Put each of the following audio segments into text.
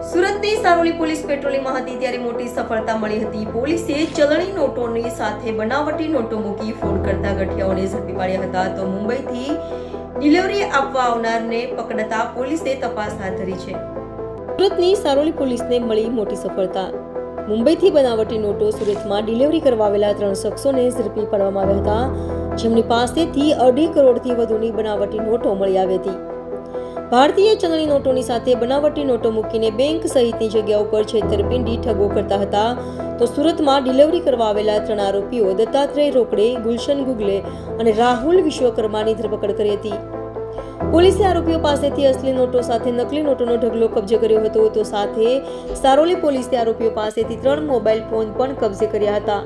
સુરતની સારોલી પોલીસ પેટ્રોલિંગમાં હતી ત્યારે મોટી સફળતા મળી હતી। પોલીસે ચલણી નોટોની સાથે બનાવટી નોટો મૂકી ફોન કરતા ગઠિયાઓને ઝડપી પાડ્યા હતા। તો મુંબઈથી ડિલિવરી આપવા આવનારને પકડતા પોલીસે તપાસ હાથ ધરી છે। સુરતની સારોલી પોલીસને મળી મોટી સફળતા। મુંબઈથી બનાવટી નોટો સુરતમાં ડિલિવરી કરવા આવેલા 3 શખ્સોને ઝડપી પાડવામાં આવ્યા હતા, જેમની પાસેથી 2.5 કરોડથી વધુની બનાવટી નોટો મળી આવી હતી। ભારતીય ચલણી નોટોની સાથે બનાવટી નોટો મૂકીને બેંક સહિતની જગ્યાઓ પર છેતરપિંડી ઠગો કરતા હતા। તો સુરતમાં ડિલિવરી કરવા આવેલા 3 આરોપીઓ દત્તાત્રેય રોકડે, ગુલશન ગુગલે અને રાહુલ વિશ્વકર્માની ધરપકડ કરી હતી। પોલીસે આરોપીઓ પાસેથી અસલી નોટો સાથે નકલી નોટોનો ઢગલો કબજે કર્યો હતો। તો સાથે સારોલી પોલીસે આરોપીઓ પાસેથી 3 મોબાઈલ ફોન પણ કબજે કર્યા હતા।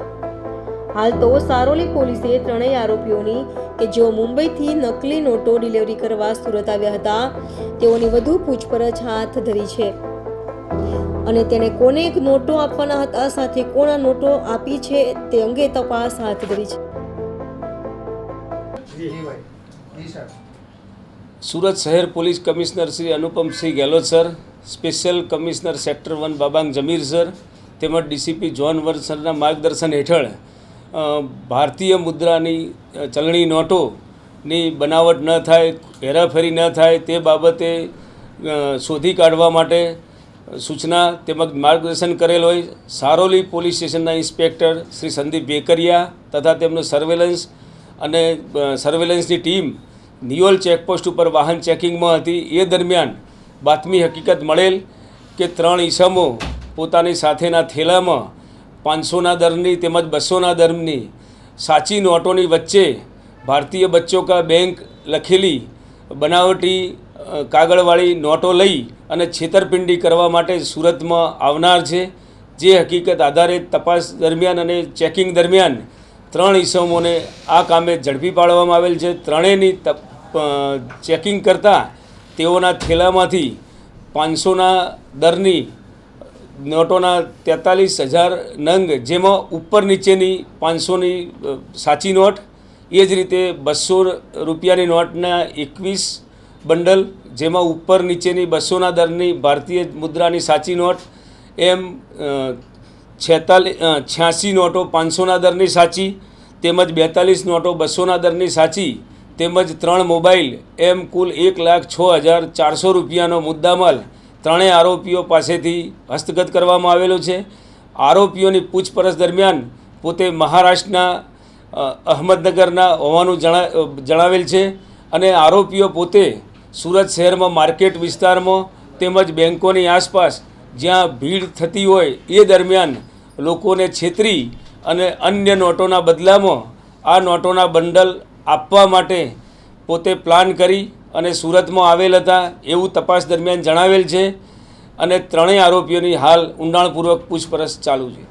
હાલ તો સારોલી પોલીસે 3 આરોપીઓની કે જેઓ મુંબઈથી નકલી નોટો ડિલિવરી કરવા સુરત આવ્યા હતા તેઓની વધુ પૂછપરછ હાથ ધરી છે અને તેને કોને નોટો આપવાના હતા સાથે કોના નોટો આપી છે તે અંગે તપાસ હાથ ધરી છે। સુરત શહેર police commissioner Shri Anupamsinh Gehlot sir, special commissioner sector 1 બાબાંગ જમીર સર તેમજ ડીસીપી જોન વર્ડ સરના માર્ગદર્શન હેઠળ ભારતીય મુદ્રાની ચલણી નોટોની બનાવટ ન થાય, હેરાફેરી ન થાય તે બાબતે શોધી કાઢવા માટે સૂચના તેમજ માર્ગદર્શન કરેલ હોય। સારોલી પોલીસ સ્ટેશનના ઇન્સ્પેક્ટર શ્રી સંદીપ વેકરિયા તથા તેમનું સર્વેલન્સની ટીમ નિયોલ ચેકપોસ્ટ ઉપર વાહન ચેકિંગમાં હતી। એ દરમિયાન બાતમી હકીકત મળેલ કે 3 ઈસમો પોતાની સાથેના થેલામાં 500ના દરની તેમજ 200ના દરની સાચી નોટોની વચ્ચે ભારતીય બચ્ચો કા બેંક લખેલી બનાવટી કાગળવાળી નોટો લઈ અને છેતરપિંડી કરવા માટે સુરતમાં આવનાર છે। જે હકીકત આધારે તપાસ દરમિયાન અને ચેકિંગ દરમિયાન 3 ઈસમોને આ કામે ઝડપી પાડવામાં આવેલ છે। ત્રણેયની ચેકિંગ કરતાં તેઓના થેલામાંથી 500ના દરની નોટોના 43,000 નંગ, જેમાં ઉપર નીચેની 500ની સાચી નોટ, એ જ રીતે 200 રૂપિયાની નોટના 21 બંડલ, જેમાં ઉપર નીચેની 200ના દરની ભારતીય મુદ્રાની સાચી નોટ, એમ 86 નોટો 500ના દરની સાચી, તેમજ 42 નોટો 200ના દરની સાચી, તેમજ 3 મોબાઈલ, એમ કુલ 1,06,400 રૂપિયાનો મુદ્દામાલ ત્રણેય આરોપીઓ પાસેથી હસ્તગત કરવામાં આવેલો છે। આરોપીઓની પૂછપરછ દરમિયાન પોતે મહારાષ્ટ્રના અહમદનગરના હોવાનું જણાવેલ છે અને આરોપીઓ પોતે સુરત શહેરમાં માર્કેટ વિસ્તારમાં તેમજ બેંકોની આસપાસ જ્યાં ભીડ થતી હોય એ દરમિયાન લોકોને છેતરી અને અન્ય નોટોના બદલામાં આ નોટોના બંડલ આપવા માટે પોતે પ્લાન કરી અને સુરતમાં આવેલ હતા એવું તપાસ દરમિયાન જણાવેલ છે અને ત્રણેય આરોપીઓની હાલ ઊંડાણપૂર્વક પૂછપરછ ચાલુ છે।